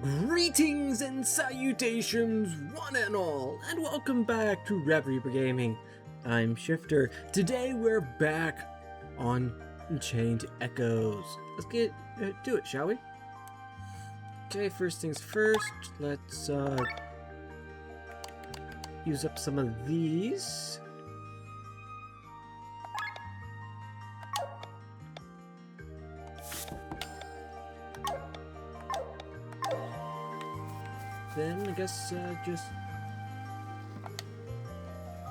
Greetings and salutations, one and all, and welcome back to Rev Reaper Gaming. I'm Shifter. Today we're back on Chained Echoes. Let's get to it, shall we? Okay, first things first, let's use up some of these. Then I guess just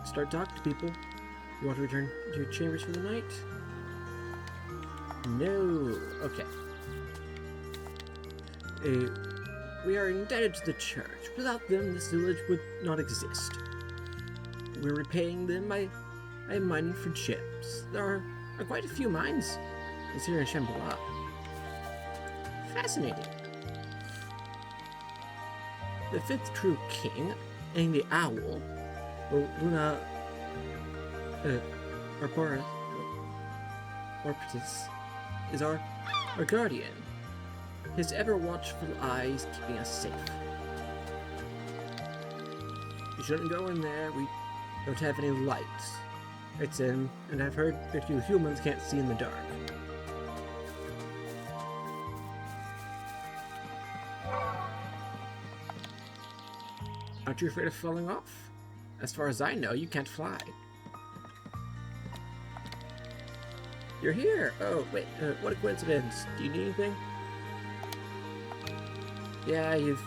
start talking to people. You want to return to your chambers for the night? No. Okay. We are indebted to the church. Without them, this village would not exist. We're repaying them by mining for gems. There are quite a few mines here in Shambhala. Fascinating. The fifth true king, and the owl, Luna Orpitus, is our guardian. His ever-watchful eyes keeping us safe. You shouldn't go in there. We don't have any lights. It's in, and I've heard that you humans can't see in the dark. Aren't you afraid of falling off? As far as I know, you can't fly. You're here! Oh, wait, what a coincidence. Do you need anything? Yeah, you've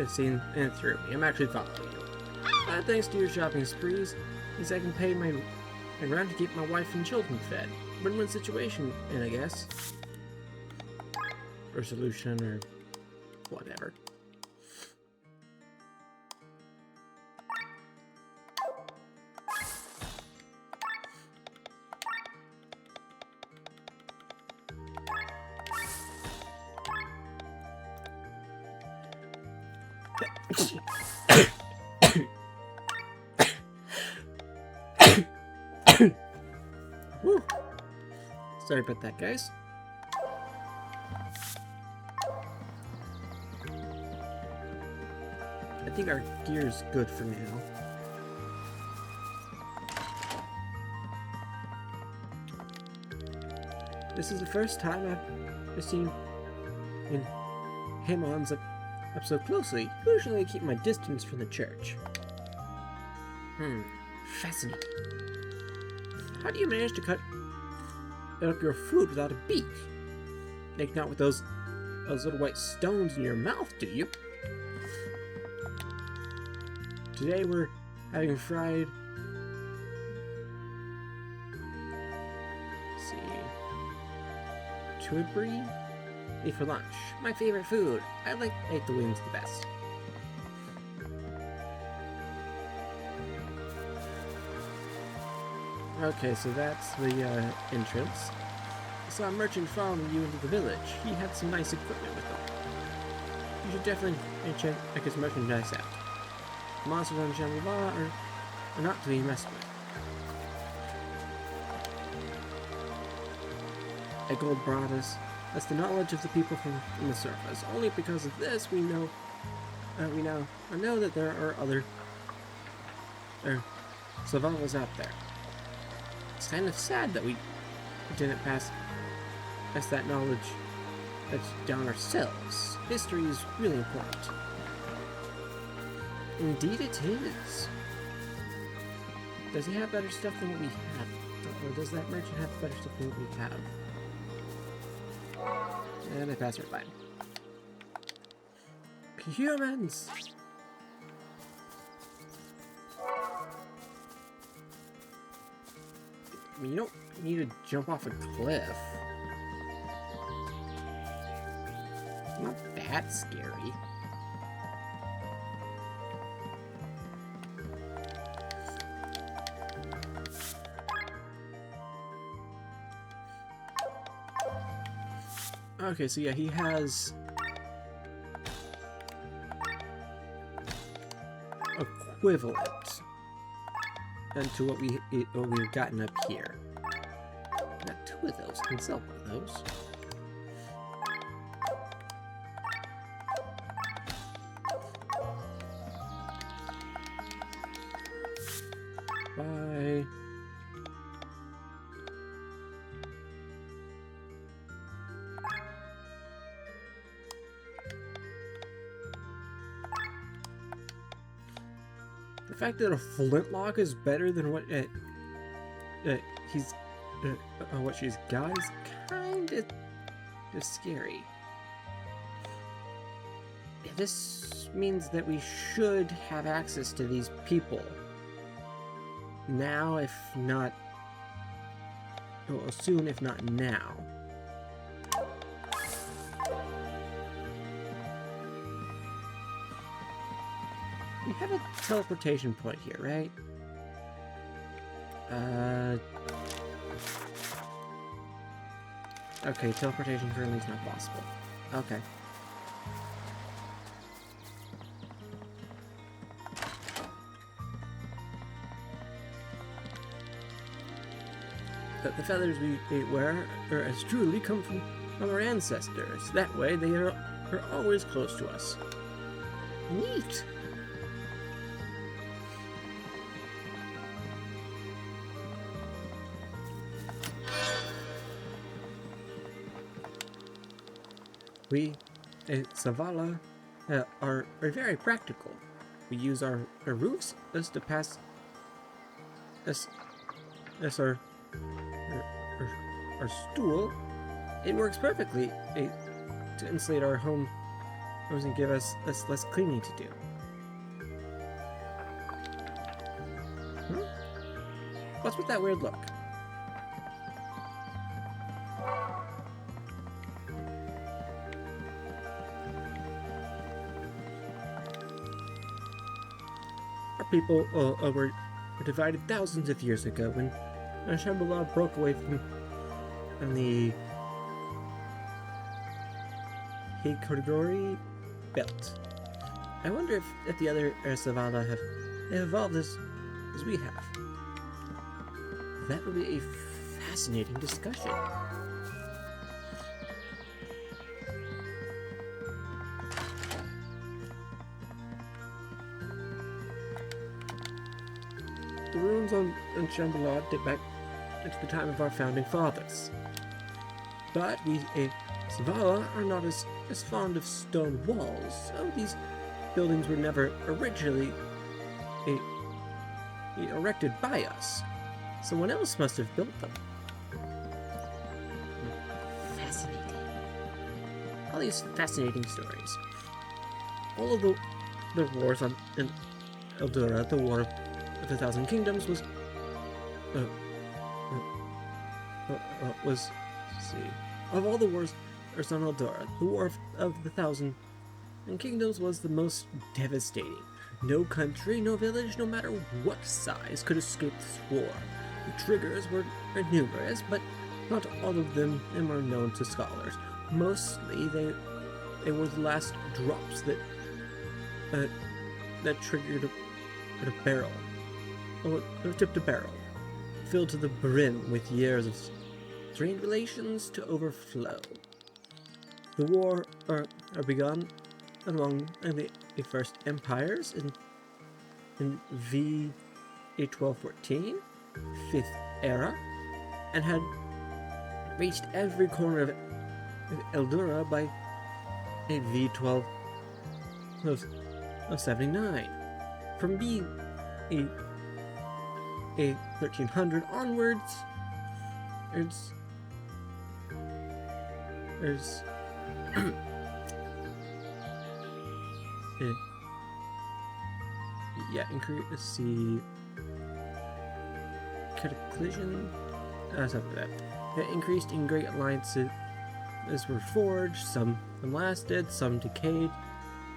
seen through me. I'm actually following you. Thanks to your shopping sprees, means I can pay my rent to keep my wife and children fed. Win-win situation, I guess. Or solution, or whatever. Woo. Sorry about that, guys. I think our gear's good for now. This is the first time I've seen him on up so closely. Usually I keep my distance from the church. Fascinating. How do you manage to cut up your food without a beak? Like not with those little white stones in your mouth, do you? Today we're having fried... Let's see... Chibri? For lunch. My favorite food. I like the wings the best. Okay, so that's the entrance. I saw a merchant following you into the village. He had some nice equipment with him. You should definitely check his merchandise out. Monsters on Shambhala are not to be messed with. Egold brought us. That's the knowledge of the people from the surface. Only because of this we know that there are other Savalas out there. It's kind of sad that we didn't pass that knowledge down ourselves. History is really important. Indeed it is. Does he have better stuff than what we have? Or does that merchant have better stuff than what we have? And I passed right by. Humans! I mean, you don't need to jump off a cliff. Not that scary. Okay, so yeah, he has equivalent to what we've gotten up here. Got two of those. Can sell one of those. The fact that a flintlock is better than what what she's got is kind of scary. This means that we should have access to these people now, if not, well, soon, if not now. We have a teleportation point here, right? Okay, teleportation currently is not possible. Okay. The feathers we wear are as truly come from our ancestors. That way, they are always close to us. Neat! We, Zavala, are very practical. We use our roofs as to pass as our stool. It works perfectly to insulate our homes and give us less cleaning to do. What's with that weird look? Our people were divided thousands of years ago when Shambhala broke away from the Hikogori belt. I wonder if the other Zavala have evolved as we have. That would be a fascinating discussion. The ruins on Shambhala date back to the time of our founding fathers. But we, Zavala, are not as fond of stone walls, so these buildings were never originally erected by us. Someone else must have built them. Fascinating. All these fascinating stories. All of the wars in Eldora, the War of the Thousand Kingdoms, was let's see. Of all the wars on Eldora, the War of the Thousand Kingdoms was the most devastating. No country, no village, no matter what size, could escape this war. The triggers were numerous, but not all of them are known to scholars. Mostly, they were the last drops that triggered a barrel, or tipped a barrel, filled to the brim with years of strained relations to overflow. The war begun along the First Empires in V 1214, 5th era, and had reached every corner of Eldora by V 1279. From B 1300 onwards, there's let's see, cataclysm, something like that. It increased in great alliances were forged, some lasted, some decayed,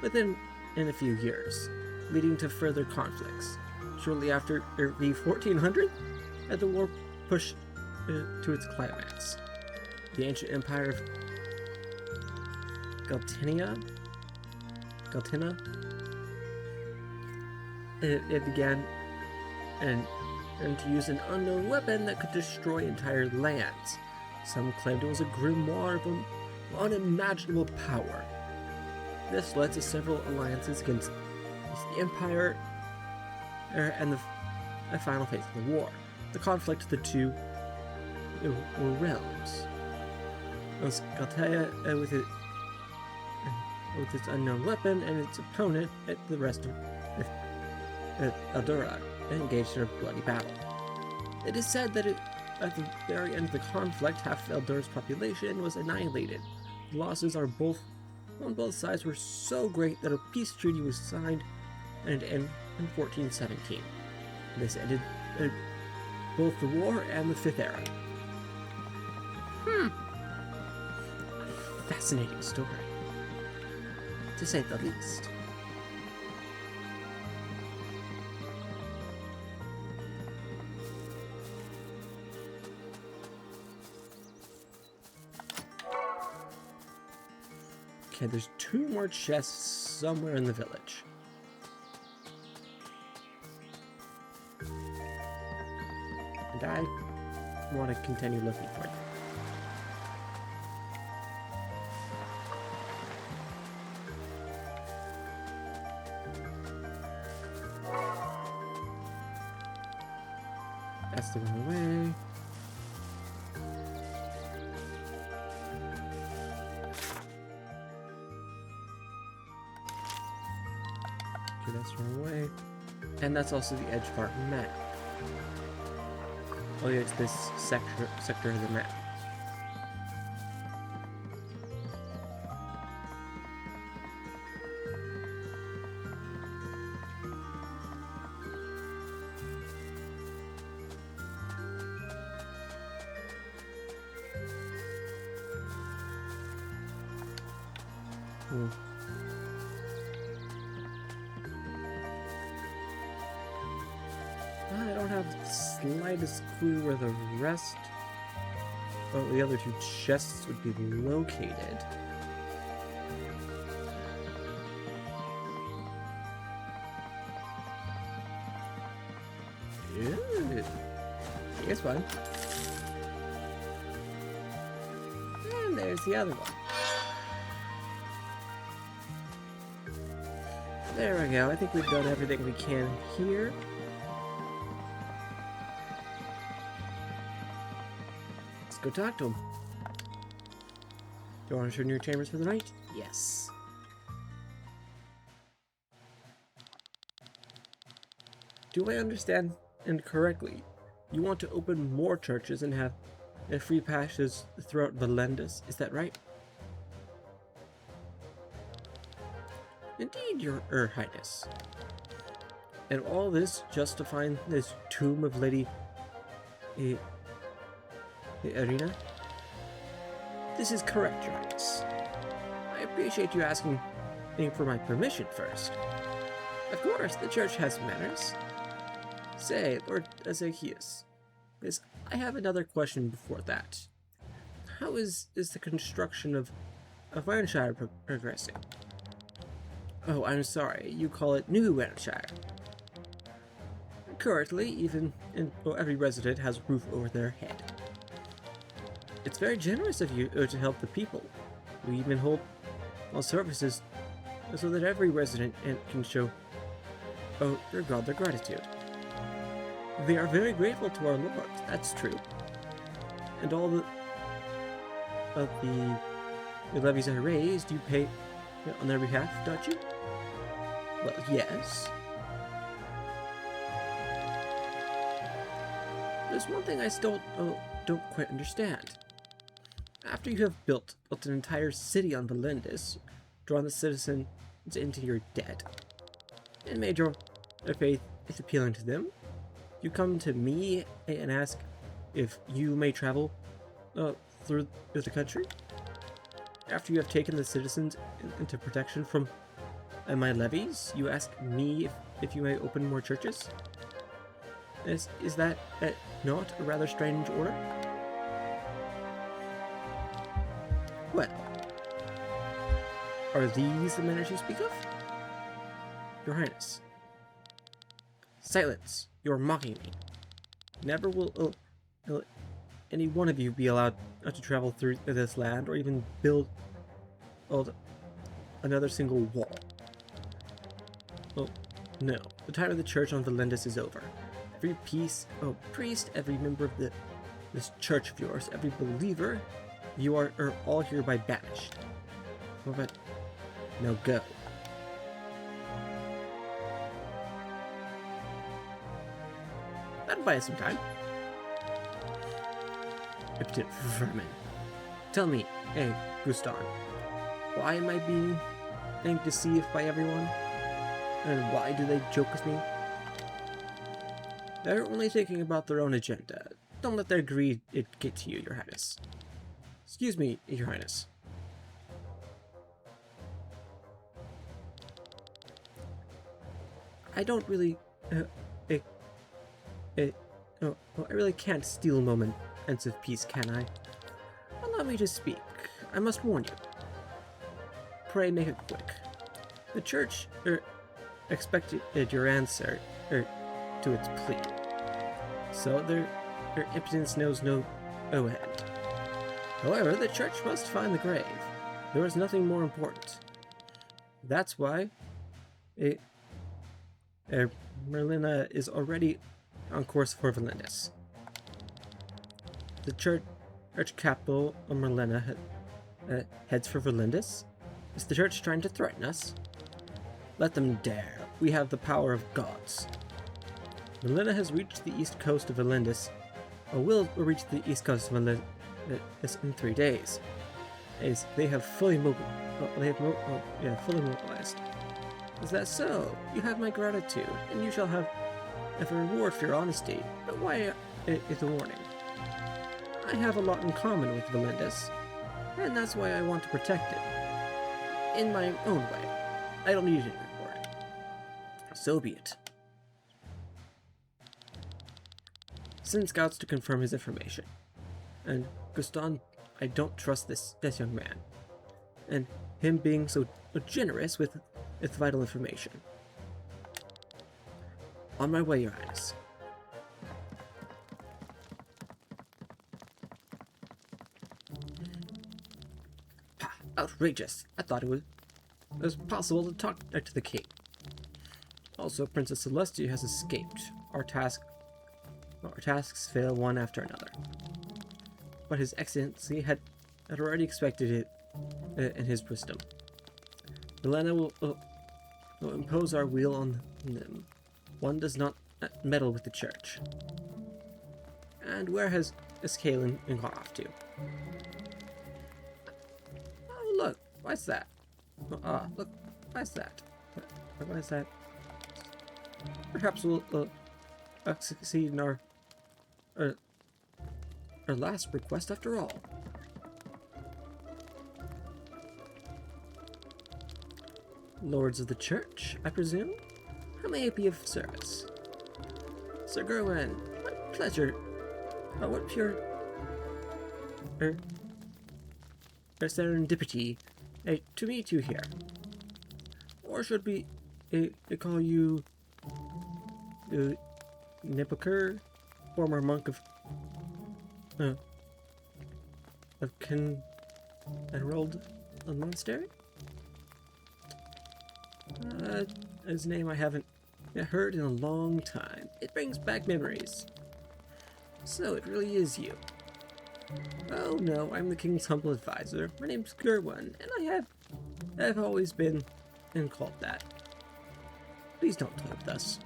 within a few years, leading to further conflicts. Shortly after the 1400, the war pushed to its climax. The ancient empire of Galtina, it began and to use an unknown weapon that could destroy entire lands. Some claimed it was a grimoire of unimaginable power. This led to several alliances against the Empire and the final phase of the war. The conflict of the two were realms. Galtea with its unknown weapon, and its opponent, the rest of Eldora and engaged in a bloody battle. It is said that at the very end of the conflict, half of Eldora's population was annihilated. The losses on both sides were so great that a peace treaty was signed and ended in 1417. This ended both the war and the Fifth Era. Fascinating story, to say the least. Okay, there's 2 more chests somewhere in the village. And I want to continue looking for them. That's the wrong way. Okay, that's the wrong way. And that's also the edge part map. Oh yeah, it's this sector of the map. I don't have the slightest clue where the rest of the other 2 chests would be located. Ooh, here's one. And there's the other one. There we go. I think we've done everything we can here. Let's go talk to him. Do you want to return your chambers for the night? Yes. Do I understand incorrectly? You want to open more churches and have free passages throughout Valendis, is that right? Indeed, your Highness. And all this just to find this tomb of Lady Irina? This is correct, Your Highness. I appreciate you asking me for my permission first. Of course, the church has manners. Say, Lord Ezekias, I have another question before that. How is the construction of Ironshire progressing? Oh, I'm sorry, you call it New Ironshire. Currently, every resident has a roof over their head. It's very generous of you to help the people. We even hold all services so that every resident can show their God their gratitude. They are very grateful to our Lord, that's true. And all the levies are raised, you pay on their behalf, don't you? Well, yes. There's one thing I still don't quite understand. After you have built an entire city on Valendis, drawn the citizens into your debt, and made your faith is appealing to them, you come to me and ask if you may travel through the country? After you have taken the citizens into protection from my levies, you ask me if you may open more churches? Is that not a rather strange order? Well, are these the manners you speak of? Your Highness. Silence! You're mocking me. Never will any one of you be allowed to travel through this land or even build another single wall. Oh, no. The time of the church on Valendis is over. Every priest, every member of this church of yours, every believer, you are all hereby banished. Well, but now go. buy us some time. Impotent vermin. Tell me, hey, Guston, why am I being deceived by everyone? And why do they joke with me? They're only thinking about their own agenda. Don't let their greed get to you, Your Highness. Excuse me, Your Highness. I don't really, I really can't steal moments of peace, can I? Allow me to speak. I must warn you. Pray make it quick. The church, expected your answer, to its plea. So their impotence knows no end. However, the church must find the grave. There is nothing more important. That's why Merlina is already on course for Valendis. The church capital of Merlina heads for Valendis. Is the church trying to threaten us? Let them dare. We have the power of gods. Merlina has reached the east coast of Valendis, or will reach the east coast of Valendis in 3 days. As they have fully mobilized. Is that so? You have my gratitude, and you shall have a reward for your honesty. But why is a warning? I have a lot in common with Valendis, and that's why I want to protect it. In my own way. I don't need any reward. So be it. Send scouts to confirm his information. And Guston, I don't trust this young man. And him being so generous with vital information. On my way, Your Highness. Outrageous. I thought it was possible to talk to the king. Also, Princess Celestia has escaped. Our tasks fail one after another. But His Excellency had already expected it in his wisdom. Milena will impose our will on them. One does not meddle with the church. And where has Kalen gone off to? Oh, look. What's that? Look. What's that? What is that? Perhaps we'll succeed in our last request after all. Lords of the Church, I presume? How may I be of service? Sir Gerwin, what pleasure, what pure serendipity to meet you here. Or should we call you Nipper, former monk of enrolled a monastery? His name I haven't heard in a long time. It brings back memories. So it really is you. Oh no, I'm the king's humble advisor. My name's Gerwin, and I have always been called that. Please don't toy with us.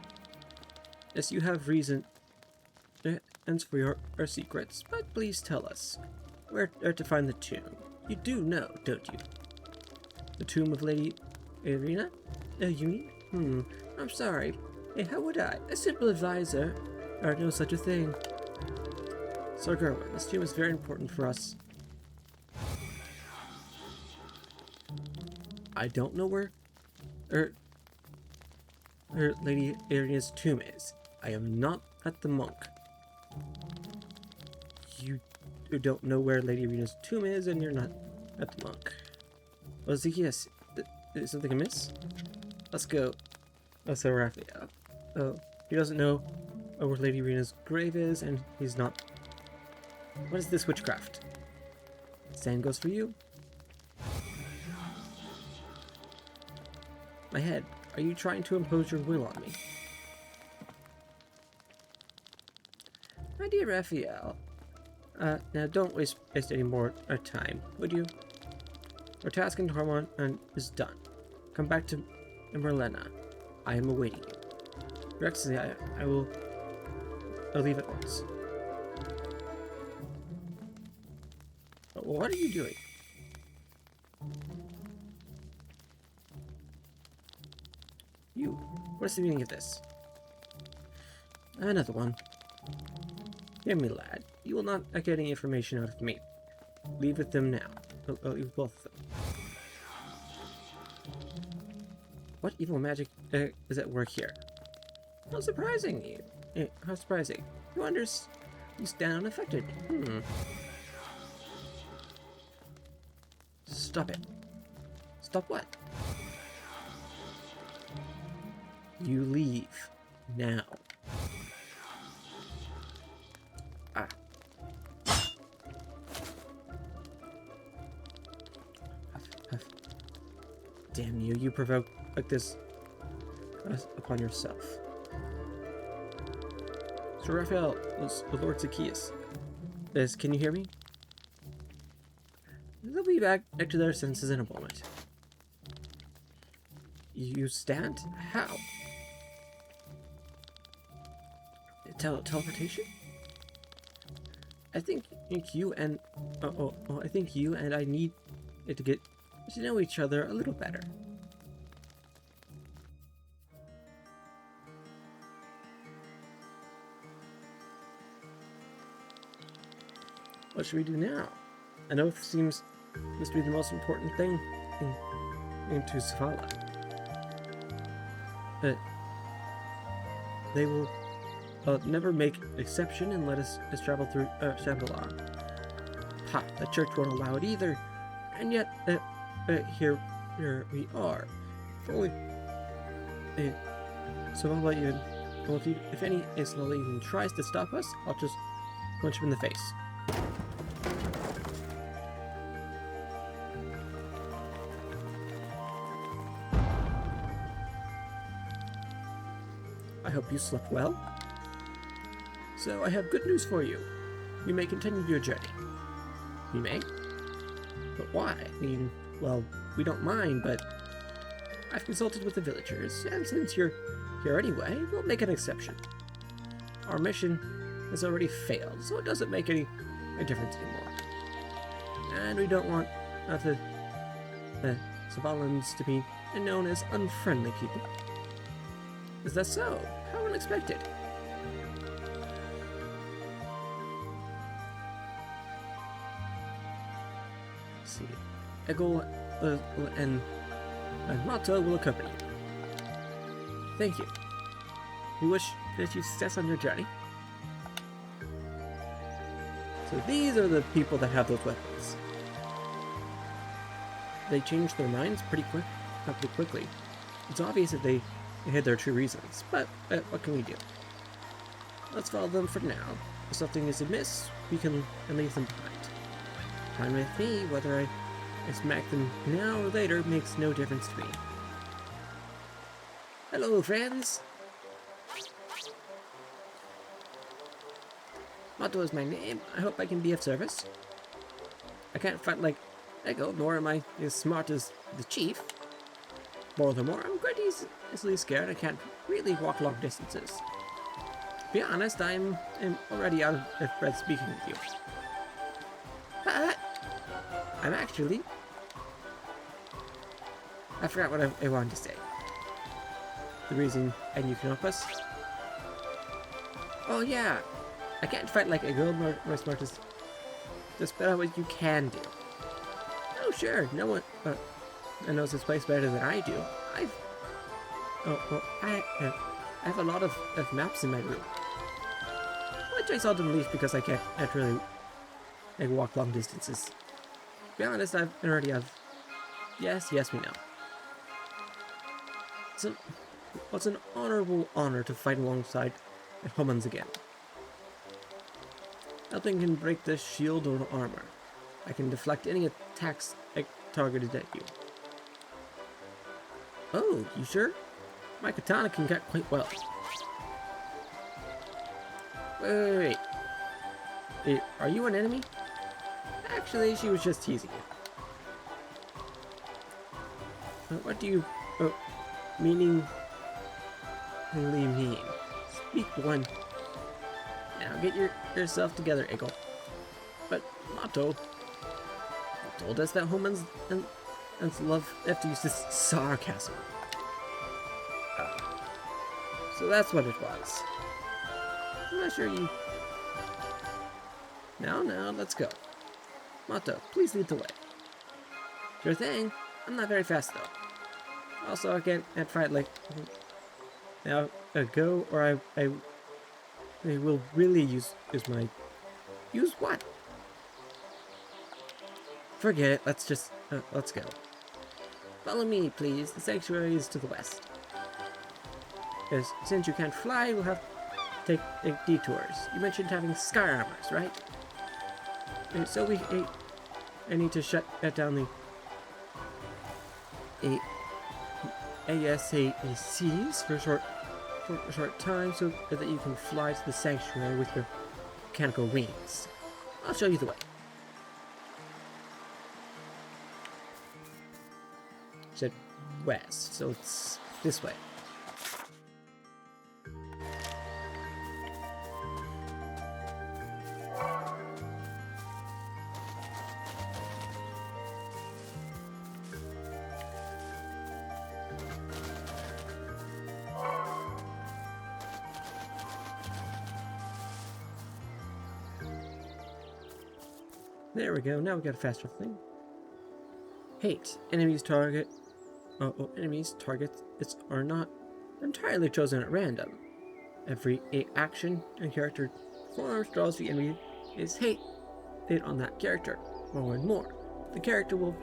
Yes, you have reason and for your secrets, but please tell us where to find the tomb. You do know, don't you? The tomb of Lady Irina? You mean? I'm sorry. Hey, how would I? A simple advisor, or no such a thing. Sir Gerwin, this tomb is very important for us. I don't know where Lady Irina's tomb is. I am not at the monk. You don't know where Lady Irina's tomb is, and you're not at the monk. Oh, Zacchaeus, is something amiss? Let's go. Oh, so Raphael. Oh, he doesn't know where Lady Irina's grave is, and he's not. What is this witchcraft? Same goes for you. My head, are you trying to impose your will on me? My dear Raphael, now don't waste any more time, would you? Our task in Harmon is done. Come back to Merlina. I am awaiting you. Your Excellency, I will I'll leave at once. What are you doing? You, what's the meaning of this? Another one. Hear me, lad. You will not get any information out of me. Leave with them now. I'll leave both of them. What evil magic is at work here? How surprising! How surprising. You stand unaffected. Stop it. Stop what? You leave. Now. Ah. Huff. Damn you, you provoke like this upon yourself. Sir Raphael, Lord Zacchaeus. Can you hear me? They'll be back to their senses in a moment. You stand? How? Teleportation? I think you and I think you and I need to get to know each other a little better. What should we do now? An oath seems to be the most important thing into Zavala. They will never make exception and let us travel through Shambhala. Ha! The church won't allow it either, and yet here we are. Fully. Zavala even. Well, if any Zavala even tries to stop us, I'll just punch him in the face. I hope you slept well. So I have good news for you. You may continue your journey. We may? But why? I mean, well, we don't mind, but I've consulted with the villagers, and since you're here anyway, we'll make an exception. Our mission has already failed, so it doesn't make any difference anymore. And we don't want the Zavalans to be known as unfriendly people. Is that so? How unexpected. Let's see. Eggle and Mata will accompany you. Thank you. We wish that you success on your journey. So these are the people that have those weapons. They changed their minds pretty quickly. It's obvious that they hid their true reasons, but what can we do? Let's follow them for now. If something is amiss, we can leave them behind. Fine with me, whether I smack them now or later makes no difference to me. Hello, friends! Motto is my name. I hope I can be of service. I can't fight like Eggle, nor am I as smart as the chief. Furthermore, I'm quite easily scared. I can't really walk long distances. To be honest, I'm already out of breath speaking with you. But I'm actually... I forgot what I wanted to say. The reason, and you can help us? Oh yeah, I can't fight like a girl nor smart as... Just better what you can do. Oh sure, no one... knows this place better than I do. I have a lot of maps in my room, which I seldom leave because I can't really walk long distances. To be honest, I already have. Yes, we know. It's an honorable honor to fight alongside the humans again. Nothing can break this shield or armor. I can deflect any attacks targeted at you. Oh, you sure? My katana can cut quite well. Wait. Are you an enemy? Actually, she was just teasing you. What do you... meaning... mean? Speak one. Now get yourself together, Eagle. But Motto told us that humans and love have to use this sarcasm. So that's what it was. I'm not sure you... Now, let's go. Motto, please lead the way. Sure thing. I'm not very fast, though. Also, I can't fight like... Now, go, or I will really use my... Use what? Forget it. Let's just... let's go. Follow me, please. The sanctuary is to the west. Since you can't fly, we'll have to take detours. You mentioned having sky armors, right? So I need to shut down the ASACs for a short time so that you can fly to the sanctuary with your mechanical wings. I'll show you the way. Said west, so it's this way. There we go, now we got a faster thing. Hate. Enemies targets are not entirely chosen at random. Every action a character performs draws the enemy is hate on that character. More and more. The character will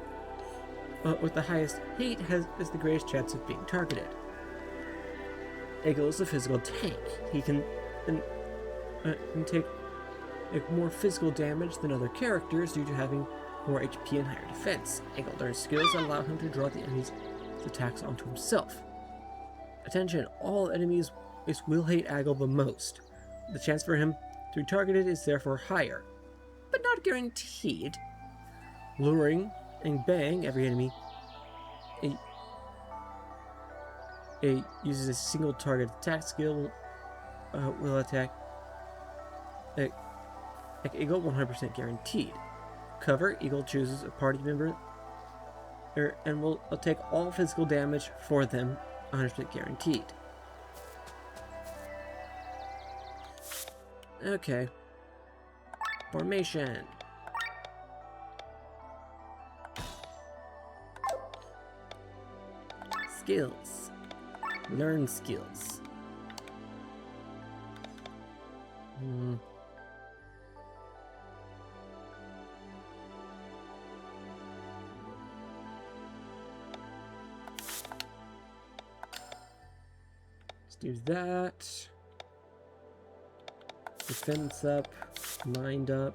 with the highest hate has the greatest chance of being targeted. Eagle is a physical tank. He can take more physical damage than other characters due to having more HP and higher defense. Eagle learns skills that allow him to draw the enemy's attacks onto himself. Attention, all enemies will hate Eagle the most. The chance for him to be targeted is therefore higher, but not guaranteed. Luring and bang every enemy uses a single target attack skill will attack Eagle 100% guaranteed. Cover, Eagle chooses a party member and will take all physical damage for them 100% guaranteed. Okay. Formation. Skills. Learn skills. Let's do that. Defense up. Mind up.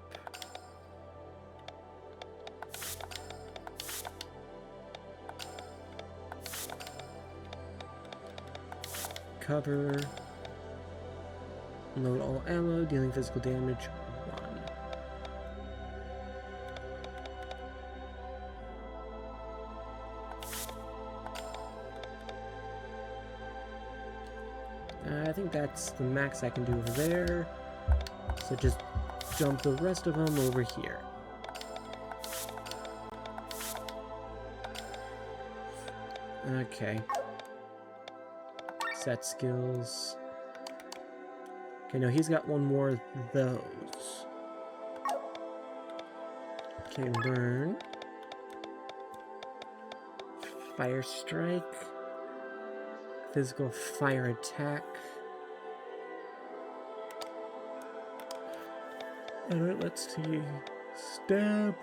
Cover. Load all ammo, dealing physical damage 1. I think that's the max I can do over there. So just jump the rest of them over here. Okay. Set skills. Okay, no, he's got one more of those. Okay, learn. Fire strike. Physical fire attack. Alright, let's see. Stab.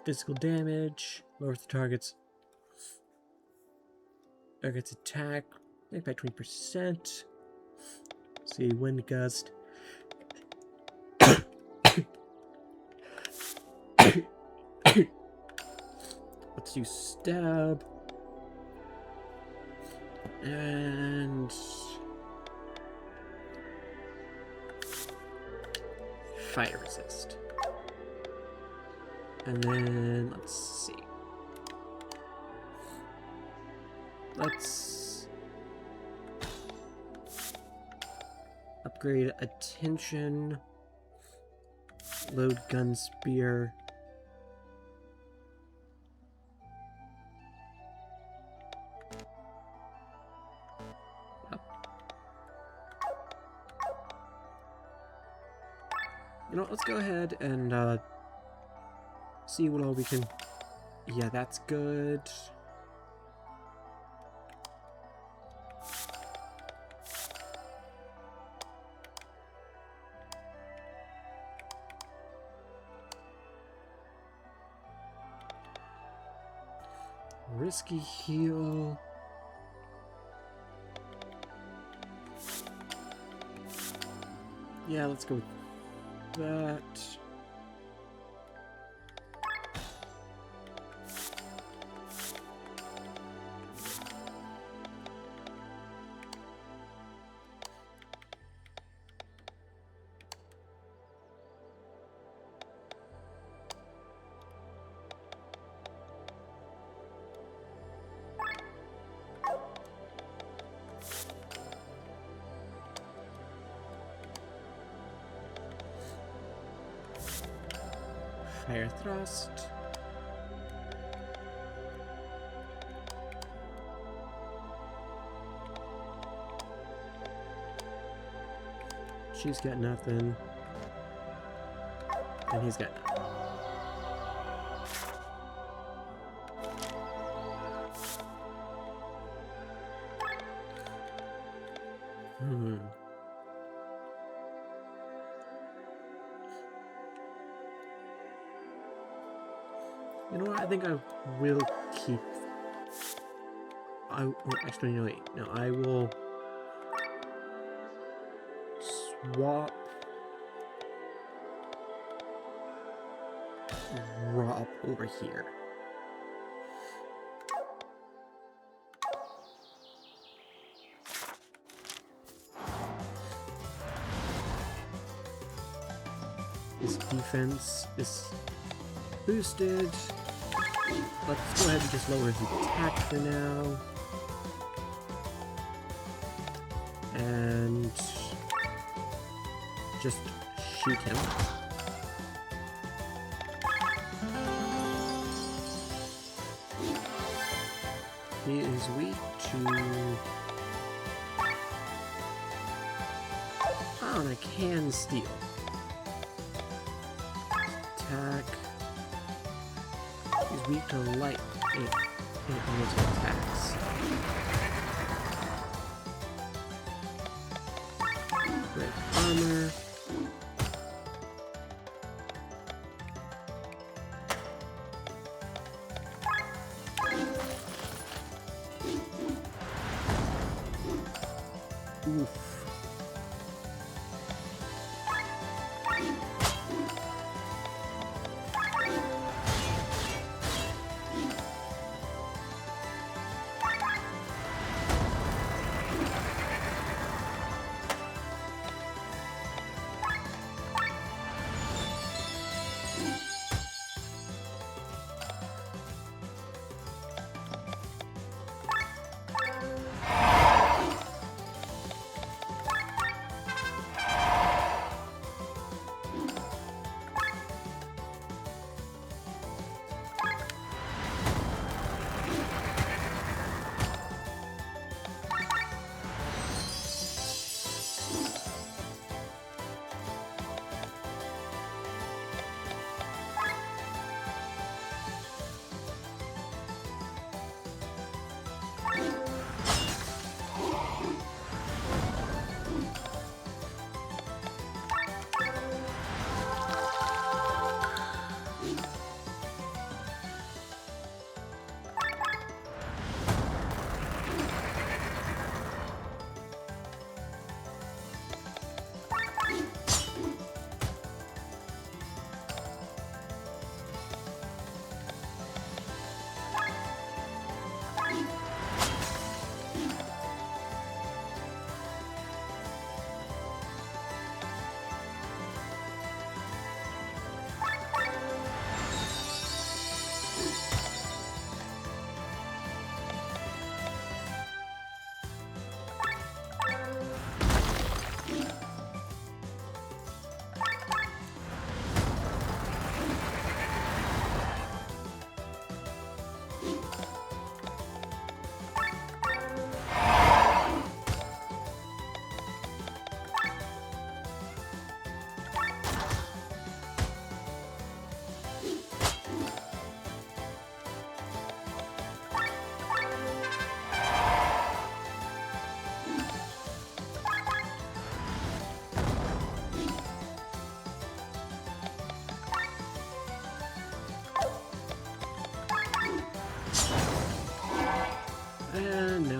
Physical damage. Lowers the target's attack. I think by 20%. See, wind gust. Let's do stab. And fire resist. And then let's see. Let's upgrade attention. Load gun spear. You know what, let's go ahead and see what all we can... Yeah, that's good. Risky heal. Yeah, let's go with that. Higher thrust. She's got nothing. And he's got nothing. You know what? I think I will keep... actually, no, wait. No, I will swap Rob over here. His defense is boosted. Let's go ahead and just lower his attack for now. And just shoot him. He is weak to... Oh, and I can steal. Attack. He's weak to light elemental attacks. Great armor. Oof.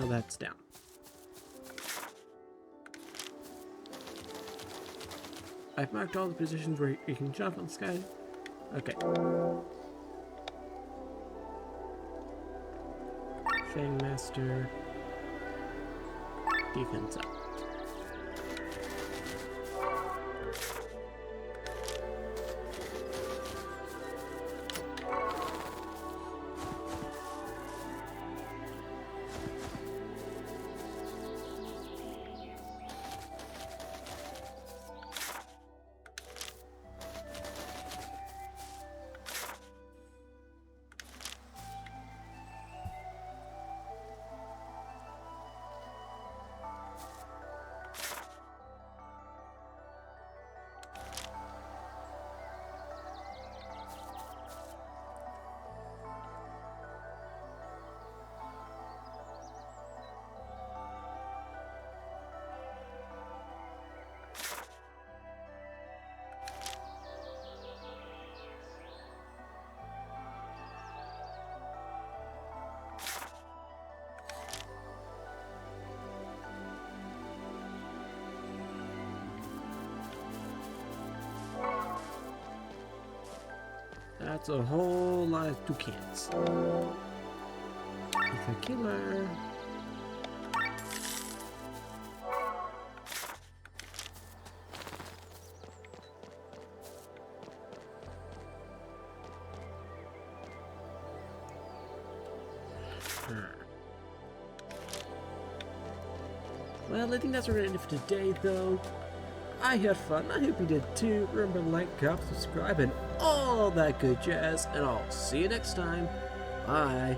now that's down. I've marked all the positions where you can jump on the sky. Okay. Fang Master. Defense up. That's a whole lot of toucans. It's a killer. Well, I think that's what we're going to do for today, though. I had fun. I hope you did too. Remember to like, comment, subscribe, and all that good jazz. And I'll see you next time. Bye.